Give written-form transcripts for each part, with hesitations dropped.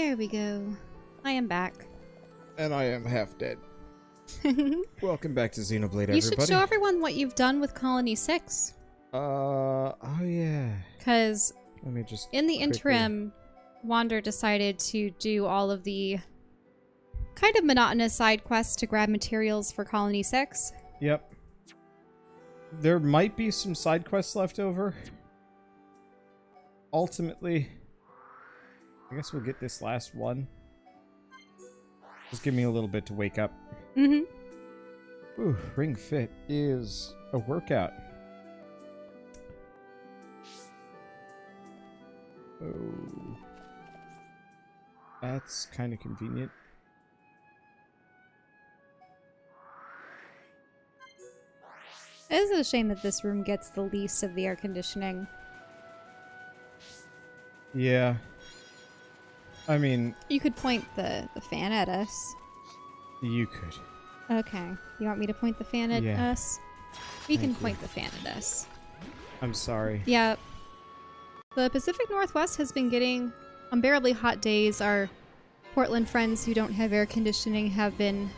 There we go. I am back. And I am half dead. Welcome back to Xenoblade, everybody. You should show everyone what you've done with Colony 6. Oh yeah. Because Let me just in the quickly... interim, Wander decided to do all of the kind of monotonous side quests to grab materials for Colony 6. Yep. There might be some side quests left over. Ultimately, I guess we'll get this last one. Just give me a little bit to wake up. Mm-hmm. Ooh, Ring Fit is a workout. Oh. That's kind of convenient. It is a shame that this room gets the least of the air conditioning. Yeah. I mean... You could point the fan at us. You could. Okay. You want me to point the fan at us? We can Thank point the fan at us. I'm sorry. Yeah. The Pacific Northwest has been getting unbearably hot days. Our Portland friends who don't have air conditioning have been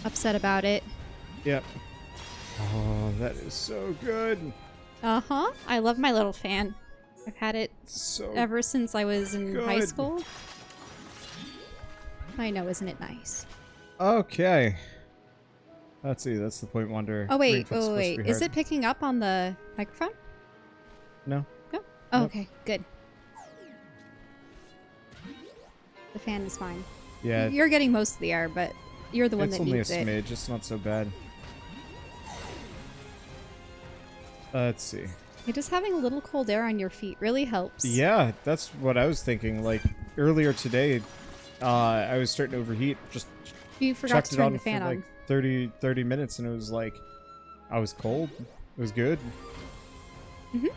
upset about it. Yep. Oh, that is so good. Uh-huh. I love my little fan. I've had it ever since I was in high school. I know, isn't it nice? Okay. Let's see, that's the point Wander. Oh wait, is it picking up on the microphone? No. No? Oh, Nope. okay, good. The fan is fine. Yeah. You're getting most of the air, but you're the one that needs it. It's only a smidge, it's not so bad. Let's see. Just having a little cold air on your feet really helps. Yeah, that's what I was thinking. Like, earlier today, I was starting to overheat. Just You forgot to turn the fan for on. like 30 minutes, and it was like, I was cold. It was good. Mm-hmm.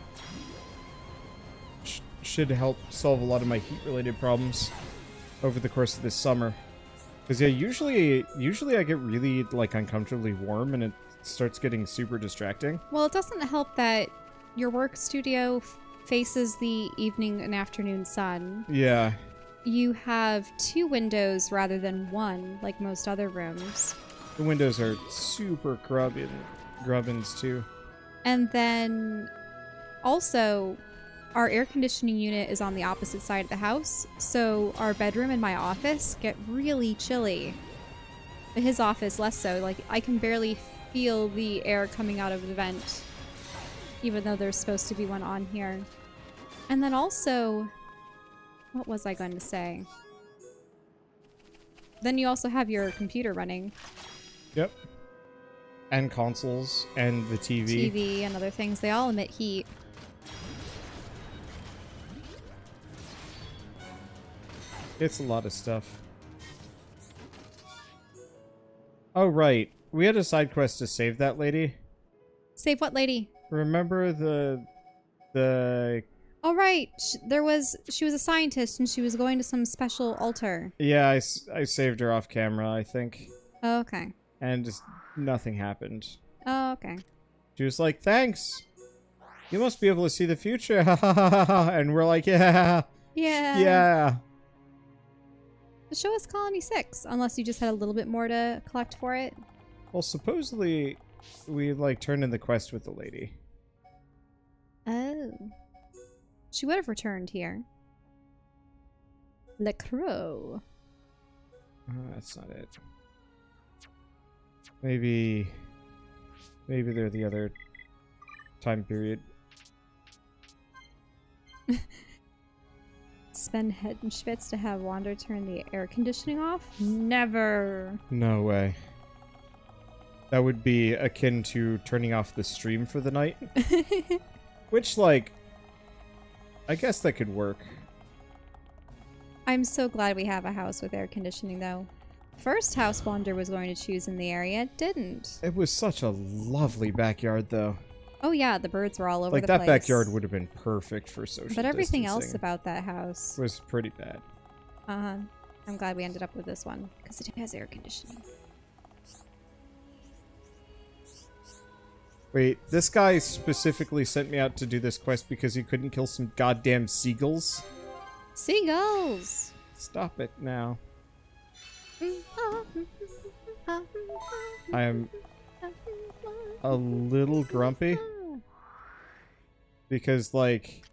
Should help solve a lot of my heat-related problems over the course of this summer. Because yeah, usually I get really like uncomfortably warm, and it starts getting super distracting. Well, it doesn't help that your work studio faces the evening and afternoon sun. Yeah. You have 2 windows rather than 1, like most other rooms. The windows are super grubbins too. And then also, our air conditioning unit is on the opposite side of the house, so our bedroom and my office get really chilly. But his office less so. Like, I can barely feel the air coming out of the vent, even though there's supposed to be one on here. And then also, what was I going to say? Then you also have your computer running. Yep. And consoles and the TV. TV and other things. They all emit heat. It's a lot of stuff. Oh, right. We had a side quest to save that lady. Save what lady? Remember the... Oh, right. She was a scientist and she was going to some special altar. Yeah, I saved her off camera, I think. Oh, okay. And just nothing happened. Oh, okay. She was like, thanks. You must be able to see the future. And we're like, yeah. Yeah. Yeah. Show us Colony 6, unless you just had a little bit more to collect for it. Well, supposedly we like turned in the quest with the lady. Oh. She would have returned here. Le Crow. That's not it. Maybe they're the other time period. Spend head and schwitz to have Wander turn the air conditioning off? Never. No way. That would be akin to turning off the stream for the night. Which, like, I guess that could work. I'm so glad we have a house with air conditioning, though. First house Wander was going to choose in the area didn't. It was such a lovely backyard, though. Oh yeah, the birds were all over the like, place. that backyard would have been perfect for social But everything else distancing. about that house Was pretty bad. Uh-huh. I'm glad we ended up with this one, because it has air conditioning. Wait, this guy specifically sent me out to do this quest because he couldn't kill some goddamn seagulls? Seagulls! Stop it now. I am a little grumpy. Because, like,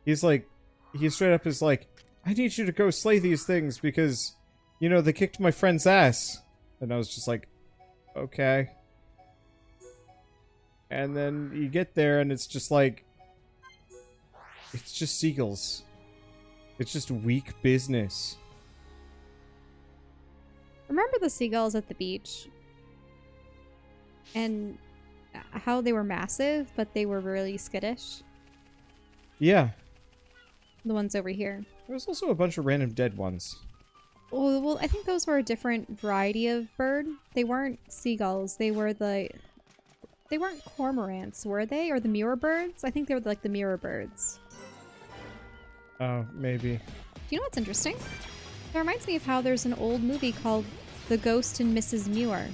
he straight up is like, I need you to go slay these things because, you know, they kicked my friend's ass. And I was just like, okay. And then you get there and it's just like, it's just seagulls. It's just weak business. Remember the seagulls at the beach? And how they were massive, but they were really skittish? Yeah. The ones over here. There's also a bunch of random dead ones. Well, I think those were a different variety of bird. They weren't seagulls. They were they weren't cormorants, were they? Or the mirror birds? I think they were like the mirror birds. Oh, maybe. Do you know what's interesting? That reminds me of how there's an old movie called The Ghost and Mrs. Muir.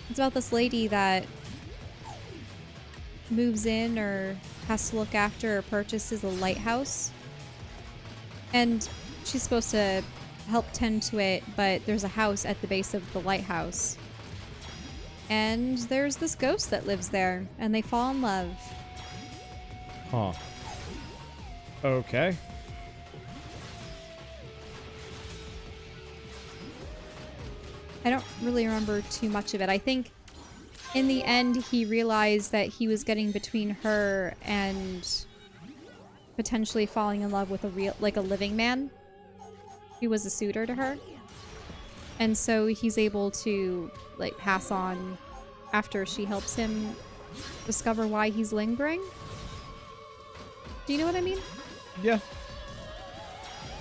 It's about this lady that moves in or has to look after or purchases a lighthouse. And she's supposed to help tend to it, but there's a house at the base of the lighthouse. And there's this ghost that lives there, and they fall in love. Huh. Okay. I don't really remember too much of it. I think in the end he realized that he was getting between her and potentially falling in love with a living man. He was a suitor to her. And so he's able to like pass on after she helps him discover why he's lingering. Do you know what I mean? Yeah.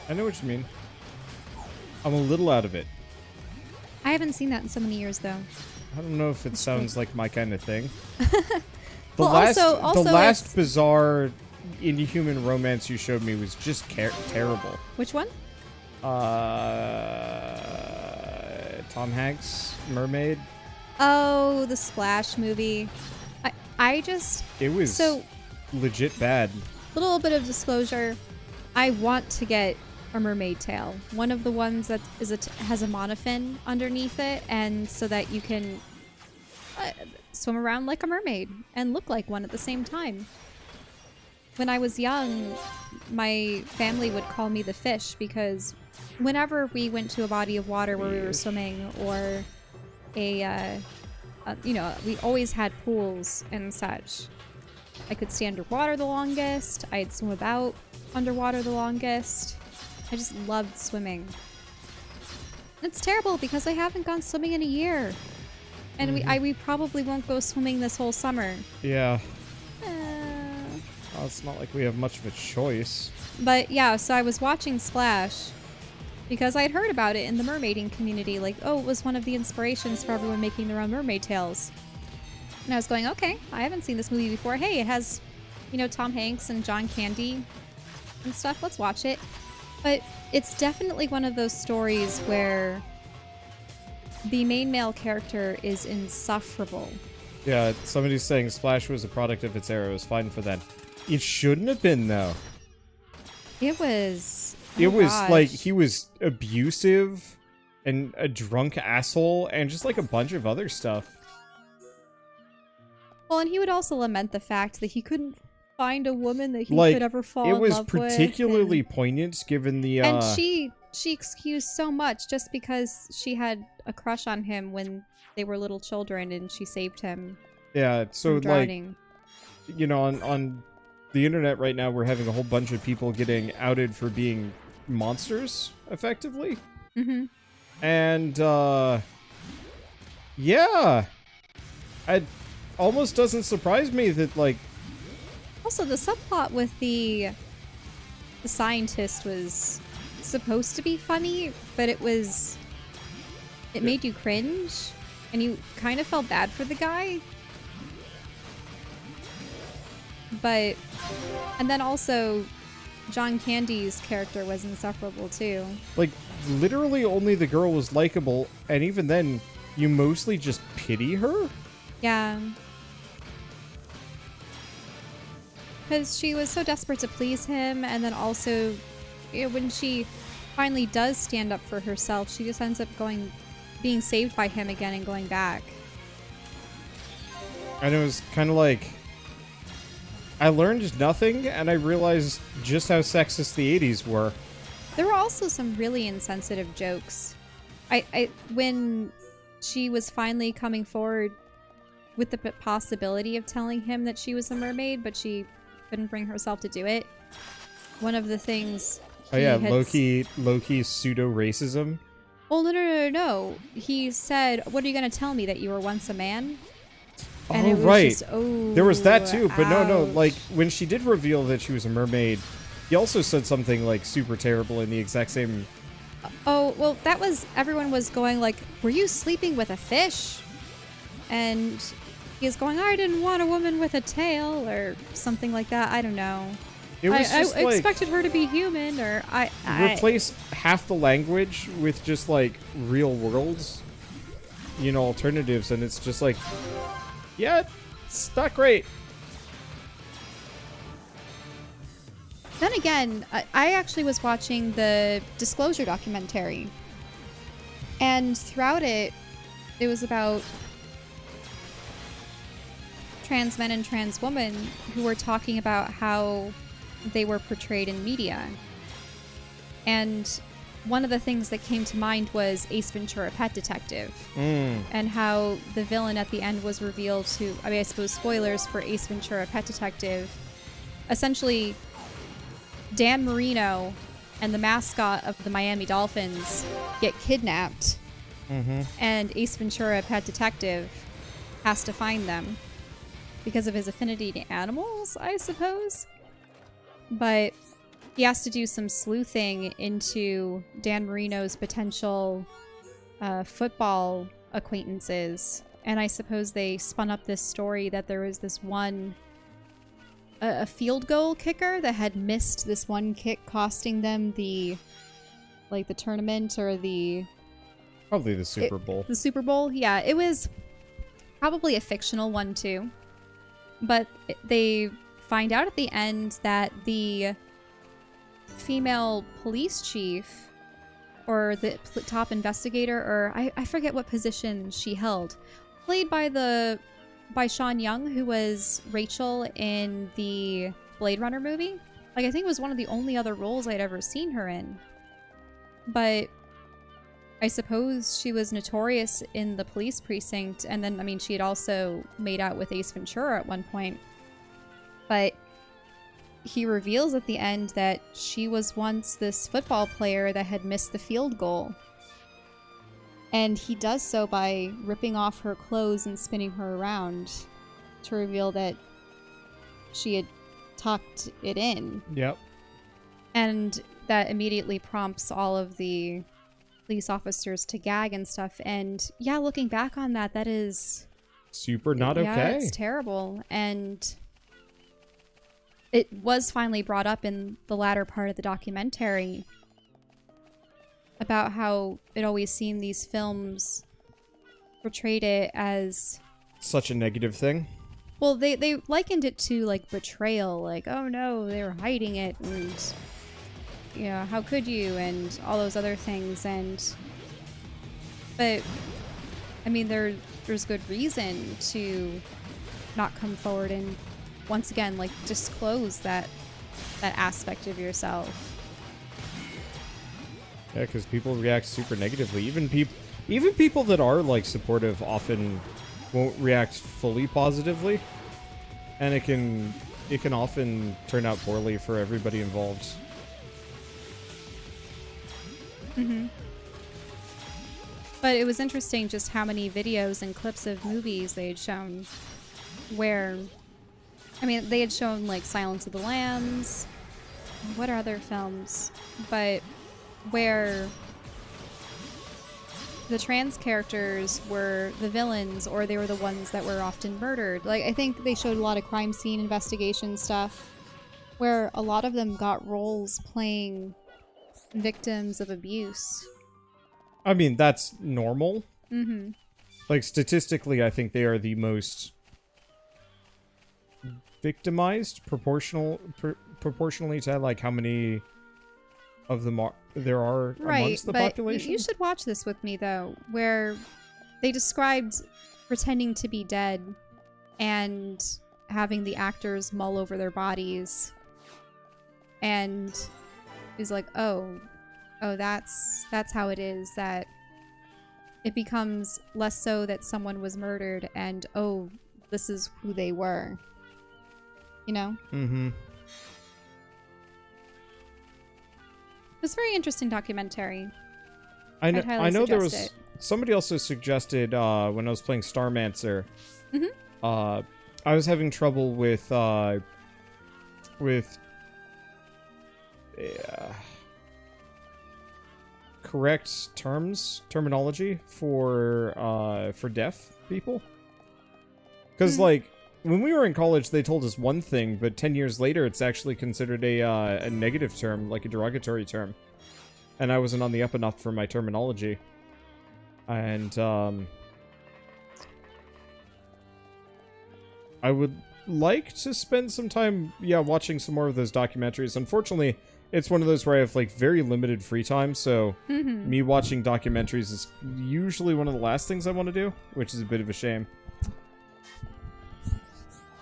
I know what you mean. I'm a little out of it. I haven't seen that in so many years, though. I don't know if it sounds like my kind of thing. Well, also the last bizarre Inhuman romance you showed me was just terrible. Which one? Tom Hanks, Mermaid. Oh, the Splash movie. It was so legit bad. Little bit of disclosure. I want to get a mermaid tail. One of the ones that has a monofin underneath it, and so that you can swim around like a mermaid and look like one at the same time. When I was young, my family would call me the fish because whenever we went to a body of water where we were swimming, or we always had pools and such. I could stay underwater the longest. I'd swim about underwater the longest. I just loved swimming. It's terrible because I haven't gone swimming in a year. And we probably won't go swimming this whole summer. Yeah. Well, it's not like we have much of a choice. But yeah, so I was watching Splash because I'd heard about it in the mermaiding community. Like, oh, it was one of the inspirations for everyone making their own mermaid tails. And I was going, okay, I haven't seen this movie before. Hey, it has, Tom Hanks and John Candy and stuff. Let's watch it. But it's definitely one of those stories where the main male character is insufferable. Yeah, somebody's saying Splash was a product of its era. It was fine for then. It shouldn't have been, though. It was... It was like he was abusive and a drunk asshole and just like a bunch of other stuff. Well, and he would also lament the fact that he couldn't find a woman that he could ever fall in love with. It was particularly poignant given the... And she excused so much just because she had a crush on him when they were little children and she saved him. Yeah, so from drowning. On the internet right now, we're having a whole bunch of people getting outed for being monsters, effectively. Mm-hmm. And, yeah. It almost doesn't surprise me that, like... Also, the subplot with the scientist was supposed to be funny, but it made you cringe, and you kind of felt bad for the guy. But, and then also, John Candy's character was insufferable too. Like, literally only the girl was likable, and even then, you mostly just pity her? Yeah. Because she was so desperate to please him, and then also, when she finally does stand up for herself, she just ends up being saved by him again and going back. And it was kind of like, I learned nothing, and I realized just how sexist the 80s were. There were also some really insensitive jokes. When she was finally coming forward with the possibility of telling him that she was a mermaid, but she couldn't bring herself to do it. One of the things... Oh yeah, Loki's pseudo-racism. Oh, no. He said, what are you going to tell me, that you were once a man? And oh, it was right. Just, oh, there was that too, but ouch. no, like, when she did reveal that she was a mermaid, he also said something, like, super terrible in the exact same... Oh, well, that was... Everyone was going like, were you sleeping with a fish? And he's going, I didn't want a woman with a tail, or something like that. I don't know. It was I just, like, expected her to be human, or replace half the language with just, like, real worlds, you know, alternatives, and it's just like, yeah, it's not great. Then again, I actually was watching the Disclosure documentary, and throughout it, it was about trans men and trans women who were talking about how they were portrayed in media. And one of the things that came to mind was Ace Ventura: Pet Detective, and how the villain at the end was revealed to, I mean, I suppose spoilers for Ace Ventura: Pet Detective. Essentially, Dan Marino and the mascot of the Miami Dolphins get kidnapped, and Ace Ventura: Pet Detective has to find them because of his affinity to animals, I suppose. But he has to do some sleuthing into Dan Marino's potential football acquaintances. And I suppose they spun up this story that there was this one, a field goal kicker that had missed this one kick, costing them the tournament, or Probably the Super Bowl. The Super Bowl, yeah. It was probably a fictional one too. But they find out at the end that the female police chief, or the top investigator, or I forget what position she held, played by Sean Young, who was Rachel in the Blade Runner movie. Like, I think it was one of the only other roles I'd ever seen her in. But I suppose she was notorious in the police precinct, and then, I mean, she had also made out with Ace Ventura at one point. But he reveals at the end that she was once this football player that had missed the field goal. And he does so by ripping off her clothes and spinning her around to reveal that she had tucked it in. Yep. And that immediately prompts all of the police officers to gag and stuff. And yeah, looking back on that, that is super not okay. Yeah, it's terrible. And it was finally brought up in the latter part of the documentary about how it always seemed these films portrayed it as such a negative thing. Well, they likened it to, like, betrayal, like, oh no, they were hiding it, and, you know, how could you, and all those other things. But I mean, there's good reason to not come forward and once again, like, disclose that aspect of yourself. Yeah, because people react super negatively. Even people that are, like, supportive often won't react fully positively, and it can often turn out poorly for everybody involved. But it was interesting just how many videos and clips of movies they had shown where, I mean, they had shown, like, Silence of the Lambs, what are other films, but where the trans characters were the villains, or they were the ones that were often murdered. Like, I think they showed a lot of crime scene investigation stuff where a lot of them got roles playing victims of abuse. I mean, that's normal. Mm-hmm. Like, statistically, I think they are the most victimized proportionally to, like, how many of the there are Right, amongst the but population. you should watch this with me, though, where they described pretending to be dead and having the actors mull over their bodies. And he's like, oh, that's how it is, that it becomes less so that someone was murdered and, oh, this is who they were. You know? Mm-hmm. It's a very interesting documentary. I know there was it. somebody also suggested when I was playing Starmancer. Mm-hmm. I was having trouble with correct terminology for deaf people. Because like when we were in college, they told us one thing, but 10 years later, it's actually considered a negative term, like a derogatory term. And I wasn't on the up and up for my terminology. And I would like to spend some time, watching some more of those documentaries. Unfortunately, it's one of those where I have like very limited free time, so me watching documentaries is usually one of the last things I want to do, which is a bit of a shame.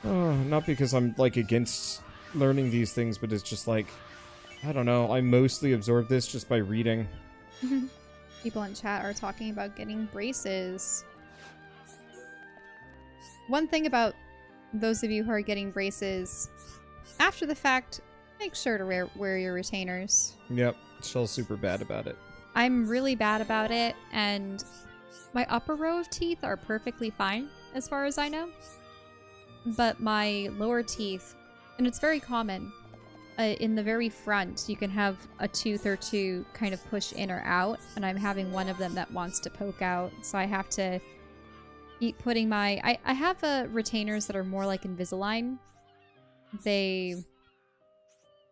Not because I'm like against learning these things, but it's just like, I don't know, I mostly absorb this just by reading. People in chat are talking about getting braces. One thing about those of you who are getting braces, after the fact, make sure to wear your retainers. Yep, Shell's super bad about it. I'm really bad about it, and my upper row of teeth are perfectly fine, as far as I know. But my lower teeth, and it's very common, in the very front, you can have a tooth or two kind of push in or out, and I'm having one of them that wants to poke out, so I have to keep putting my... I have retainers that are more like Invisalign.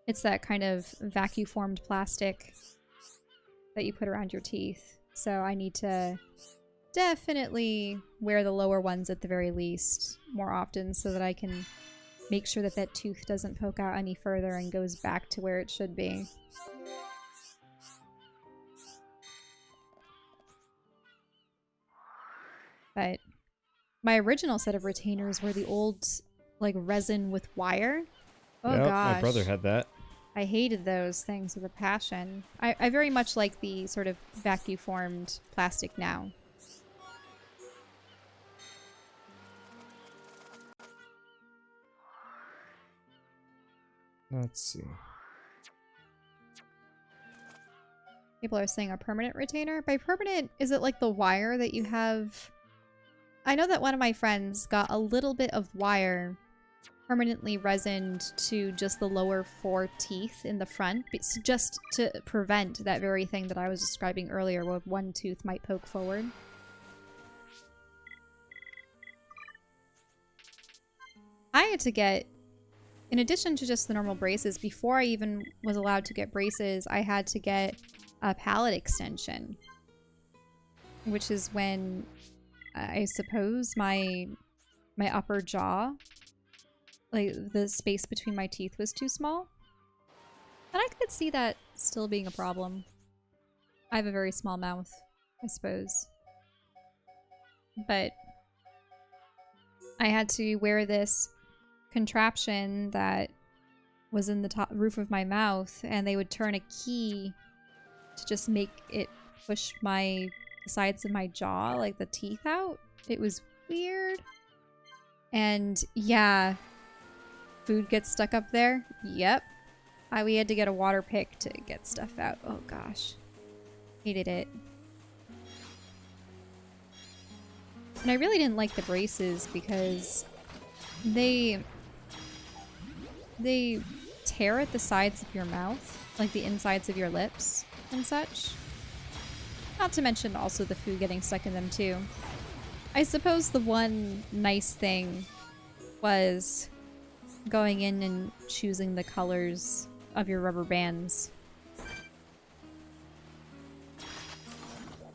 It's that kind of vacuum-formed plastic that you put around your teeth, so I need to definitely wear the lower ones at the very least more often so that I can make sure that that tooth doesn't poke out any further and goes back to where it should be. But my original set of retainers were the old, like, resin with wire. Oh, yep, gosh. My brother had that. I hated those things with a passion. I very much like the sort of vacuum-formed plastic now. Let's see. People are saying a permanent retainer. By permanent, is it like the wire that you have? I know that one of my friends got a little bit of wire permanently resined to just the lower 4 teeth in the front, just to prevent that very thing that I was describing earlier, where one tooth might poke forward. I had to get, in addition to just the normal braces, before I even was allowed to get braces, I had to get a palate extension. Which is when, I suppose, my upper jaw, like the space between my teeth was too small. And I could see that still being a problem. I have a very small mouth, I suppose. But I had to wear this contraption that was in the top roof of my mouth, and they would turn a key to just make it push the sides of my jaw, like the teeth out. It was weird. And yeah, food gets stuck up there. Yep. We had to get a water pick to get stuff out. Oh gosh. Hated it. And I really didn't like the braces because they tear at the sides of your mouth, like the insides of your lips and such. Not to mention also the food getting stuck in them too. I suppose the one nice thing was going in and choosing the colors of your rubber bands.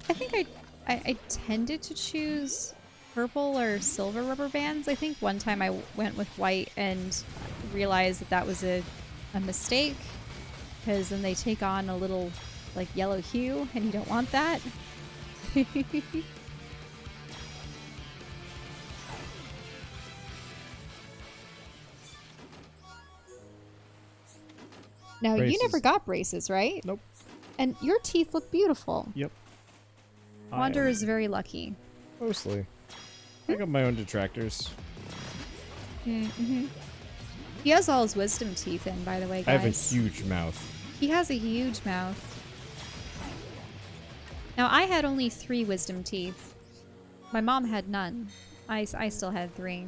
I think I tended to choose purple or silver rubber bands. I think one time I went with white and realized that that was a mistake. because then they take on a little like yellow hue, and you don't want that. Now, you Braces. never got braces, right? Nope. And your teeth look beautiful. Yep. Wander is very lucky. Mostly. I got my own detractors. Mm-hmm. He has all his wisdom teeth in, by the way, guys. I have a huge mouth. He has a huge mouth. Now, I had only 3 wisdom teeth. My mom had none. I still had 3.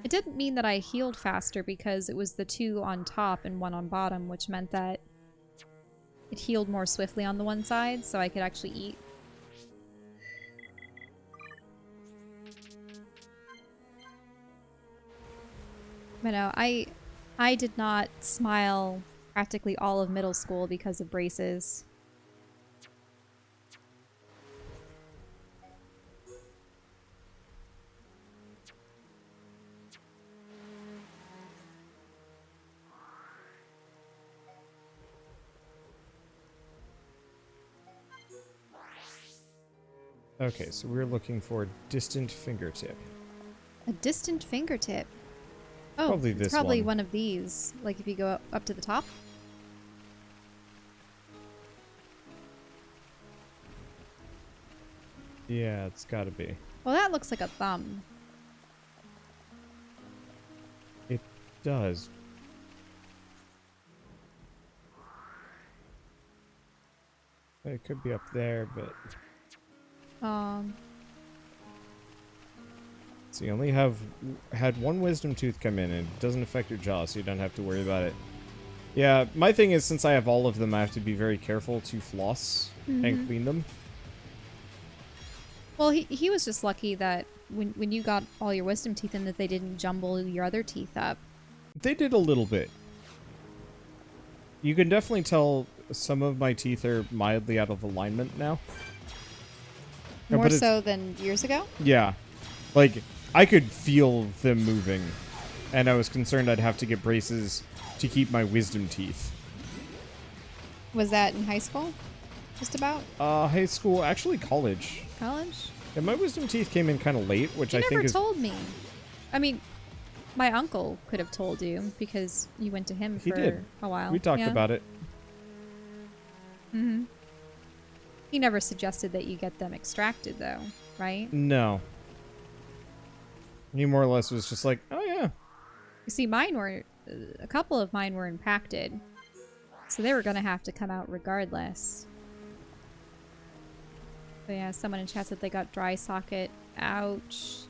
It didn't mean that I healed faster because it was the 2 on top and 1 on bottom, which meant that it healed more swiftly on the one side, so I could actually eat. But no, I did not smile practically all of middle school because of braces. Okay, so we're looking for distant fingertip. A distant fingertip. Oh, Probably it's this probably one. one of these. Like if you go up to the top. Yeah, it's gotta be. Well, that looks like a thumb. It does. It could be up there, but... So you only had 1 wisdom tooth come in, and it doesn't affect your jaw, so you don't have to worry about it. Yeah, my thing is, since I have all of them, I have to be very careful to floss and clean them. Well, he was just lucky that when you got all your wisdom teeth in, that they didn't jumble your other teeth up. They did a little bit. You can definitely tell some of my teeth are mildly out of alignment now. More so than years ago? Yeah. Like, I could feel them moving, and I was concerned I'd have to get braces to keep my wisdom teeth. Was that in high school? Just about? High school, actually college. College? Yeah, my wisdom teeth came in kind of late, which I think is... You never told me. I mean, my uncle could have told you because you went to him for a while. We talked about it. Mm-hmm. He never suggested that you get them extracted, though, right? No. He more or less was just like, oh yeah. You see, mine were... a couple of mine were impacted. So they were going to have to come out regardless. But yeah, someone in chat said they got dry socket. Ouch.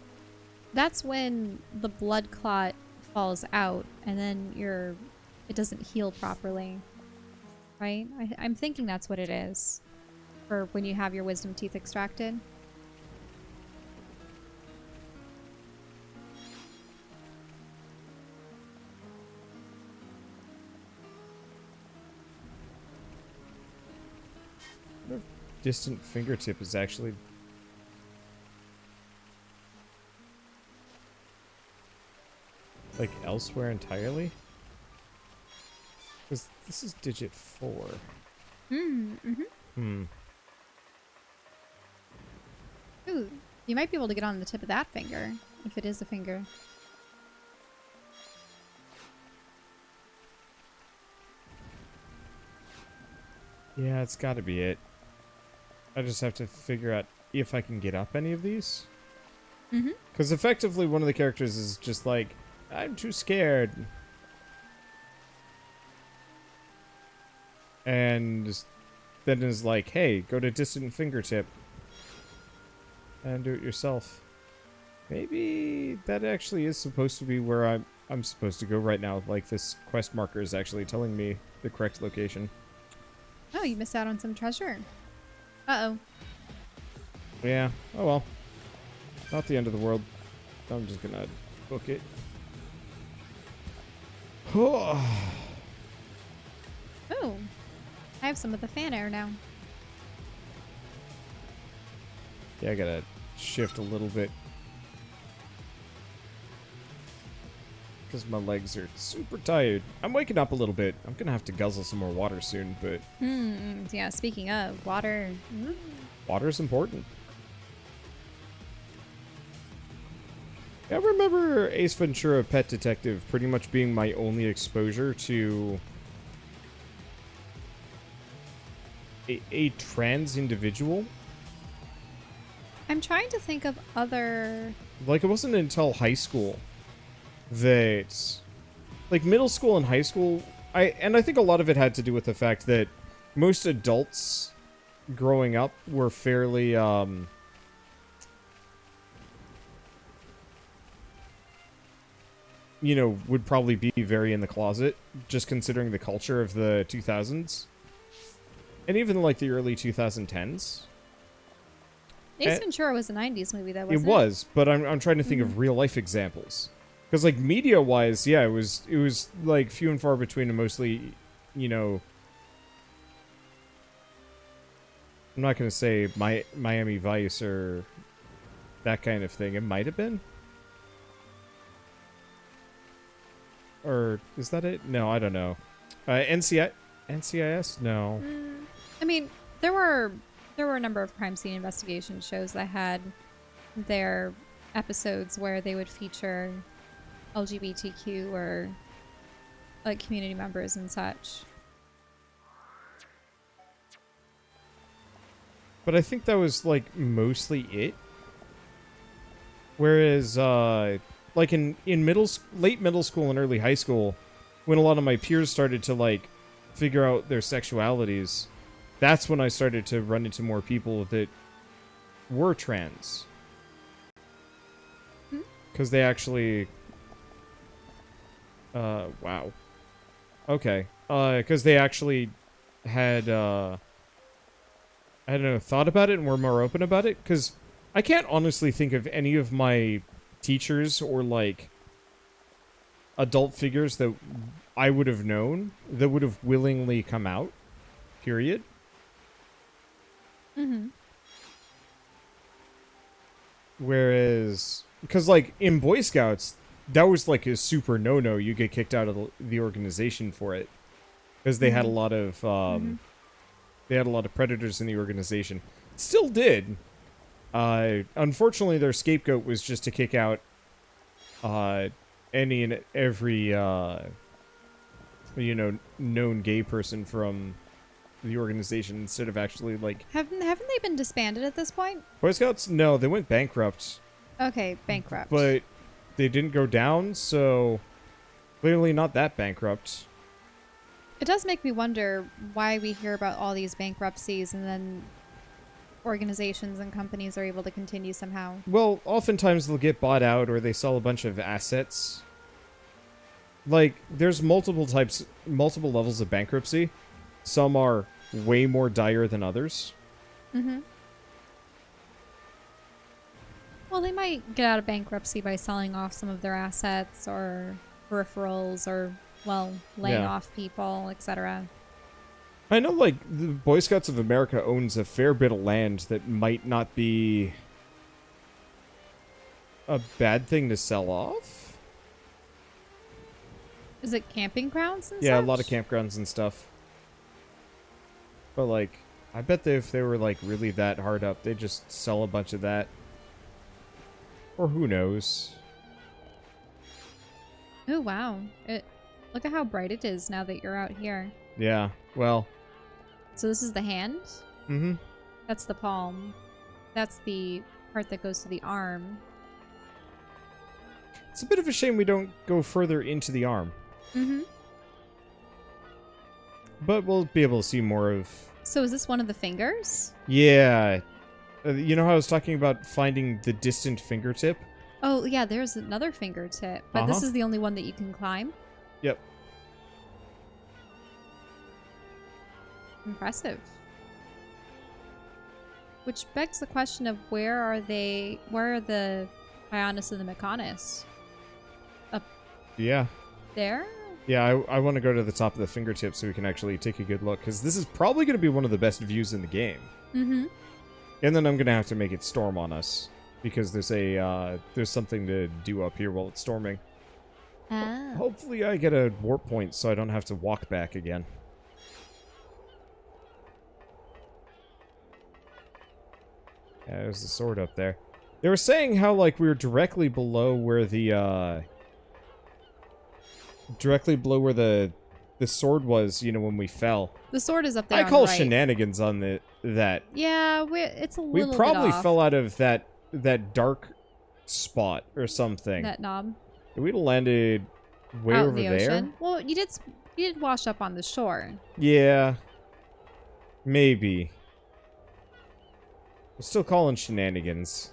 That's when the blood clot falls out and then it doesn't heal properly. Right? I'm thinking that's what it is. For when you have your wisdom teeth extracted. Distant fingertip is actually... like elsewhere entirely? Because this is digit 4. Mm-hmm. Ooh, you might be able to get on the tip of that finger, if it is a finger. Yeah, it's gotta be it. I just have to figure out if I can get up any of these. Because effectively one of the characters is just like, I'm too scared. And then is like, hey, go to distant fingertip. And do it yourself. Maybe that actually is supposed to be where I'm supposed to go right now. Like, this quest marker is actually telling me the correct location. Oh, you missed out on some treasure. Uh-oh. Yeah, oh well. Not the end of the world. I'm just gonna book it. Oh, I have some of the fan air now. Yeah, I gotta shift a little bit. because my legs are super tired. I'm waking up a little bit. I'm gonna have to guzzle some more water soon, but Yeah, speaking of water. Water's important. I remember Ace Ventura: Pet Detective pretty much being my only exposure to a trans individual. I'm trying to think of other... Like, it wasn't until high school that... Like, middle school and high school... I think a lot of it had to do with the fact that most adults growing up were fairly, you know, would probably be very in the closet, just considering the culture of the 2000s. And even, like, the early 2010s. Ace Ventura was a 90s movie, though, wasn't it? It was, but I'm trying to think of real-life examples. Because, like, media-wise, yeah, it was, like, few and far between and mostly, you know... I'm not going to say Miami Vice or that kind of thing. It might have been. Or is that it? No, I don't know. NCIS? No. I mean, there were a number of crime scene investigation shows that had their episodes where they would feature LGBTQ or like community members and such. But I think that was like mostly it. Whereas like in late middle school and early high school, when a lot of my peers started to like figure out their sexualities, that's when I started to run into more people that were trans. Because they actually... wow. Okay. Because they actually had, I don't know, thought about it and were more open about it. Because I can't honestly think of any of my teachers or, like, adult figures that I would have known that would have willingly come out. Period. Whereas, because, like, in Boy Scouts, that was, like, a super no-no. You get kicked out of the organization for it. Because they had a lot of, they had a lot of predators in the organization. Still did. Unfortunately, their scapegoat was just to kick out, any and every, you know, known gay person from the organization instead of actually, like... Haven't they been disbanded at this point? Boy Scouts? No, they went bankrupt. Okay, bankrupt. But they didn't go down, so clearly not that bankrupt. It does make me wonder why we hear about all these bankruptcies and then organizations and companies are able to continue somehow. Well, oftentimes they'll get bought out or they sell a bunch of assets. Like, there's multiple levels of bankruptcy. Some are way more dire than others. Well, they might get out of bankruptcy by selling off some of their assets or peripherals or, well, laying off people, etc. I know, like, the Boy Scouts of America owns a fair bit of land that might not be a bad thing to sell off. Is it camping grounds and Yeah, such? a lot of campgrounds and stuff. But, like, I bet that if they were, like, really that hard up, they'd just sell a bunch of that. Or who knows? Oh, wow. Look at how bright it is now that you're out here. Yeah, well... So this is the hand? Mm-hmm. That's the palm. That's the part that goes to the arm. It's a bit of a shame we don't go further into the arm. But we'll be able to see more of... So is this one of the fingers? Yeah. You know how I was talking about finding the distant fingertip? Oh, yeah, there's another fingertip. But this is the only one that you can climb? Yep. Impressive. Which begs the question of where are the Bionis and the Mechanis? Up Yeah. there? Yeah, I want to go to the top of the fingertip so we can actually take a good look, because this is probably going to be one of the best views in the game. And then I'm going to have to make it storm on us, because there's something to do up here while it's storming. Ah. Hopefully I get a warp point so I don't have to walk back again. Yeah, there's the sword up there. They were saying how, like, we were directly below where the, directly below where the sword was, you know, when we fell. The sword is up there I on call the right. shenanigans on that. Yeah, it's a We little probably bit off. fell out of that dark spot or something. That knob. We'd landed way Out over in the there. ocean. Well, you did wash up on the shore. Yeah. Maybe. We're still calling shenanigans.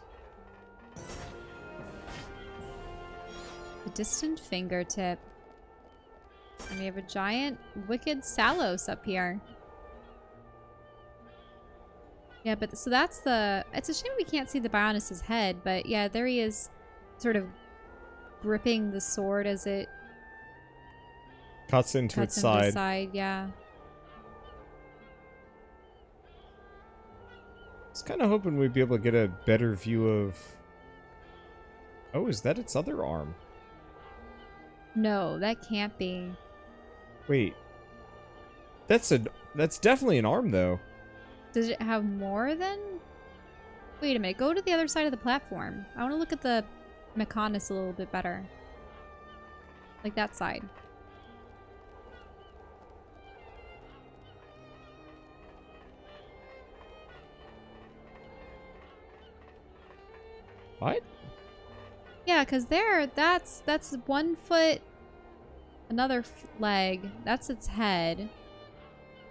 A distant fingertip. And we have a giant, wicked Salos up here. Yeah, but so that's the... It's a shame we can't see the Bionis' head, but yeah, there he is, sort of gripping the sword as it Cuts into its the side. side. Yeah. I was kind of hoping we'd be able to get a better view of... Oh, is that its other arm? No, that can't be. Wait. That's definitely an arm, though. Does it have more than... Wait a minute, go to the other side of the platform. I want to look at the Mechanis a little bit better. Like that side. What? Yeah, because that's 1 foot, another leg. That's its head.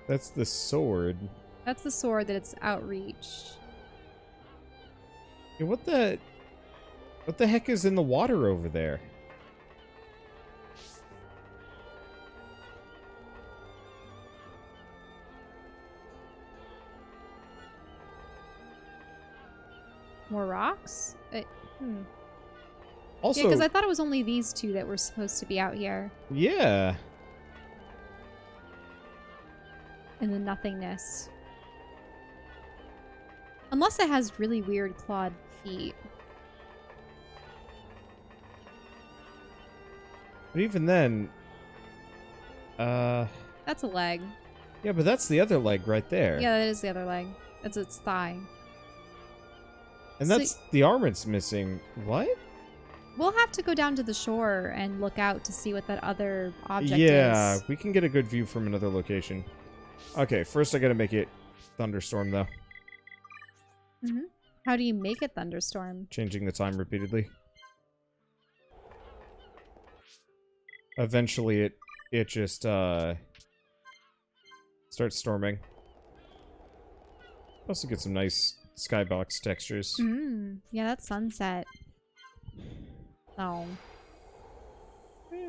That's the sword. That's the sword that it's outreach. Yeah, what the heck is in the water over there? More rocks? Also, Yeah, because I thought it was only these two that were supposed to be out here yeah. in the nothingness. Unless it has really weird clawed feet. But even then, That's a leg. yeah, but that's the other leg right there. Yeah, that is the other leg. That's its thigh. And So- that's the arm it's missing. What? We'll have to go down to the shore and look out to see what that other object Yeah, is. we can get a good view from another location. Okay, first I gotta make it thunderstorm, though. How do you make a thunderstorm? Changing the time repeatedly. Eventually it just starts storming. Also get some nice skybox textures. Yeah, that's sunset. Oh.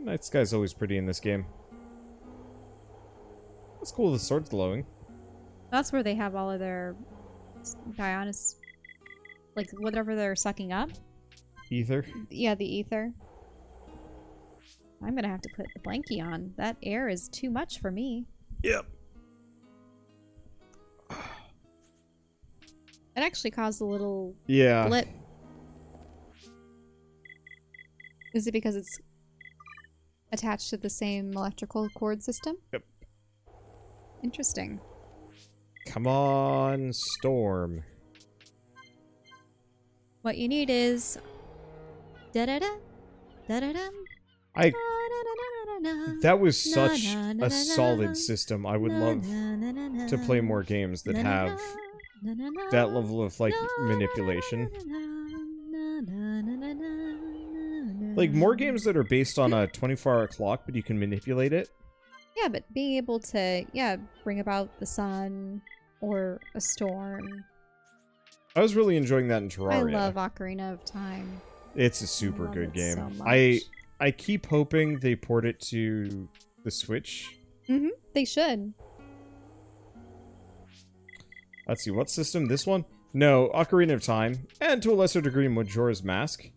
Night sky's always pretty in this game. That's cool, the sword's glowing. That's where they have all of their Bionis, like whatever they're sucking up. Ether. Yeah, the ether. I'm gonna have to put the blankie on. That air is too much for me. Yep. It actually caused a little Yeah. blip. Is it because it's attached to the same electrical cord system? Yep. Interesting. Come on, storm. What you need is da-da-da, da-da-dum, I da-da-da-da-da-da, that was such na-na-na-na-na, a solid system. I would love to play more games that have that level of like manipulation. Like more games that are based on a 24-hour clock, but you can manipulate it. Yeah, but being able to, bring about the sun or a storm. I was really enjoying that in Terraria. I love Ocarina of Time. It's a super love good it game. so much. I keep hoping they port it to the Switch. They should. Let's see, what system? This one? No, Ocarina of Time, and to a lesser degree, Majora's Mask.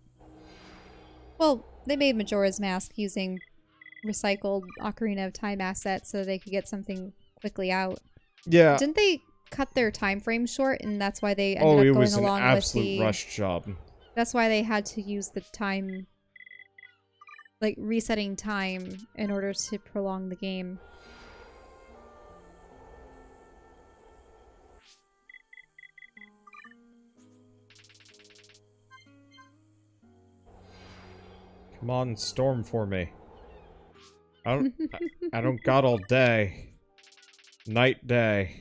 Well, they made Majora's Mask using recycled Ocarina of Time assets so they could get something quickly out. Yeah. Didn't they cut their time frame short, and that's why they ended up going along with the... Oh, it was an absolute rush job. That's why they had to use the time... like resetting time in order to prolong the game. Come on, storm for me. I don't got all day. Night, day.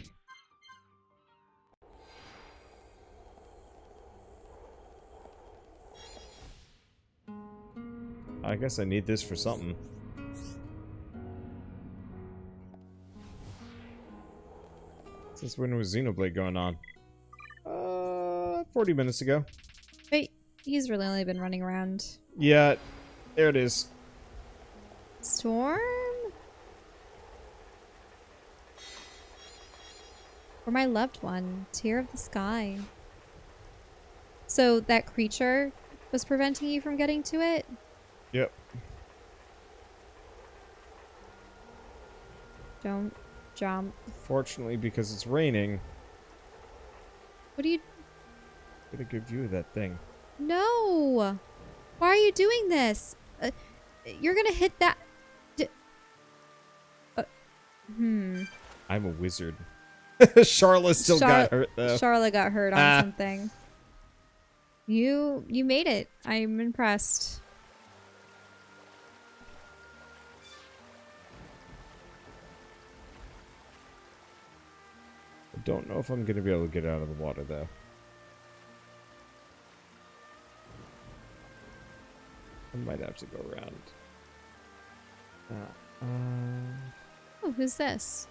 I guess I need this for something. Since when was Xenoblade going on? 40 minutes ago. Wait, he's really only been running around. Yeah, there it is. Storm? For my loved one, tear of the sky. So that creature was preventing you from getting to it? Yep. Don't jump. Fortunately, because it's raining, What do you... get a good view of that thing. No! Why are you doing this? You're gonna hit that... I'm a wizard. Charlotte still got hurt, though. Charlotte got hurt on something. You made it. I'm impressed. I don't know if I'm going to be able to get out of the water, though. I might have to go around. Oh, who's this?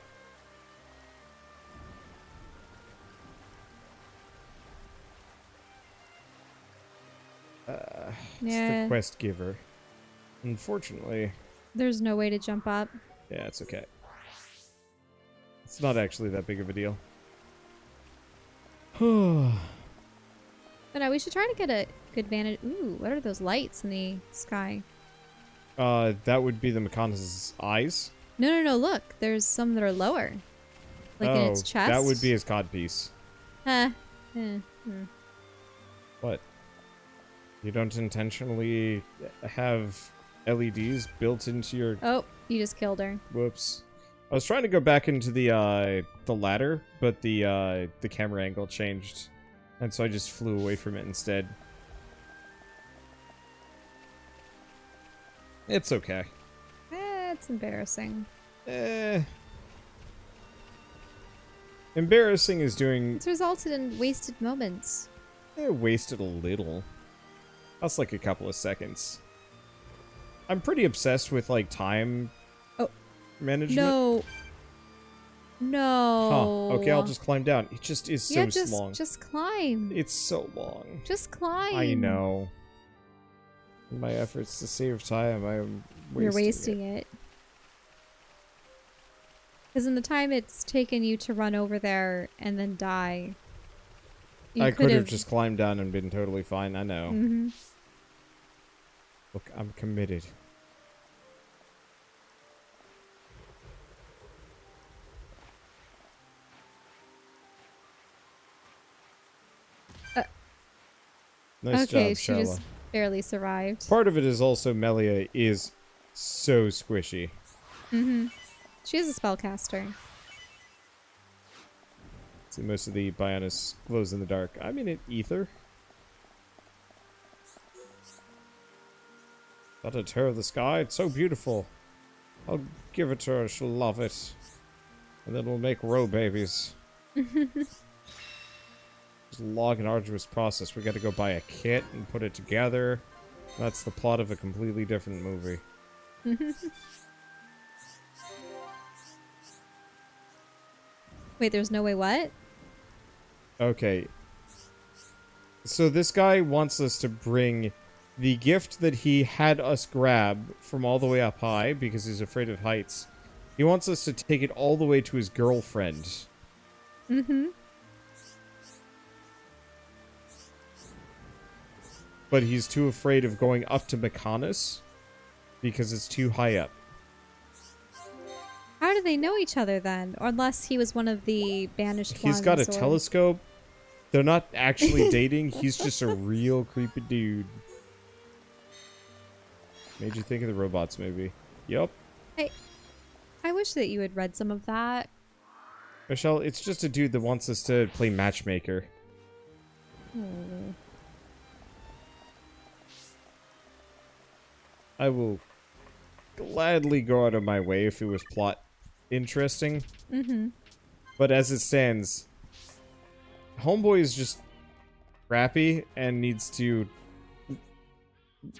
It's Yeah. the quest giver. Unfortunately, There's no way to jump up. yeah, it's okay. It's not actually that big of a deal. But no, we should try to get a good vantage. Ooh, what are those lights in the sky? That would be the Mechanic's eyes. No, look. There's some that are lower. Like in its chest. That would be his codpiece. Huh. What? You don't intentionally have LEDs built into your... Oh, you just killed her. Whoops. I was trying to go back into the ladder, but the camera angle changed. And so I just flew away from it instead. It's okay. It's embarrassing. Embarrassing is doing... It's resulted in wasted moments. Wasted a little. That's like a couple of seconds. I'm pretty obsessed with, like, time management. No. Huh. Okay, I'll just climb down. It just is so long. Just climb. It's so long. Just climb. I know. In my efforts to save time, You're wasting it. Because in the time it's taken you to run over there and then die, I could have just climbed down and been totally fine. I know. Mm-hmm. Look, I'm committed. Nice okay, job, she Charla. just barely survived. Part of it is also Melia is so squishy. Mm-hmm. She is a spellcaster. See, most of the Bionis glows in the dark. I mean, ether. Got a tear of the sky. It's so beautiful. I'll give it to her. She'll love it. And then we'll make row babies. It's a long and arduous process. We got to go buy a kit and put it together. That's the plot of a completely different movie. Wait, there's no way what? Okay. So this guy wants us to bring the gift that he had us grab from all the way up high because he's afraid of heights. He wants us to take it all the way to his girlfriend. Mm-hmm. But he's too afraid of going up to Mechanis because it's too high up. How do they know each other then? Or unless he was one of the banished ones. He's got a or... telescope. They're not actually dating. He's just a real creepy dude. Made you think of the robots, maybe. Yup. I wish that you had read some of that. Michelle, it's just a dude that wants us to play matchmaker. Hmm. I will gladly go out of my way if it was plot interesting. Mm-hmm. But as it stands, Homeboy is just crappy and needs to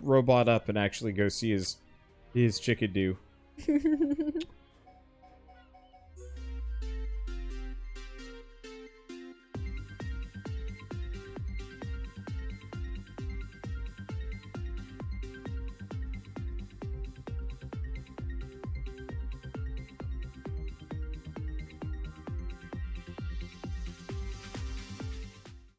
robot up and actually go see his chickadee.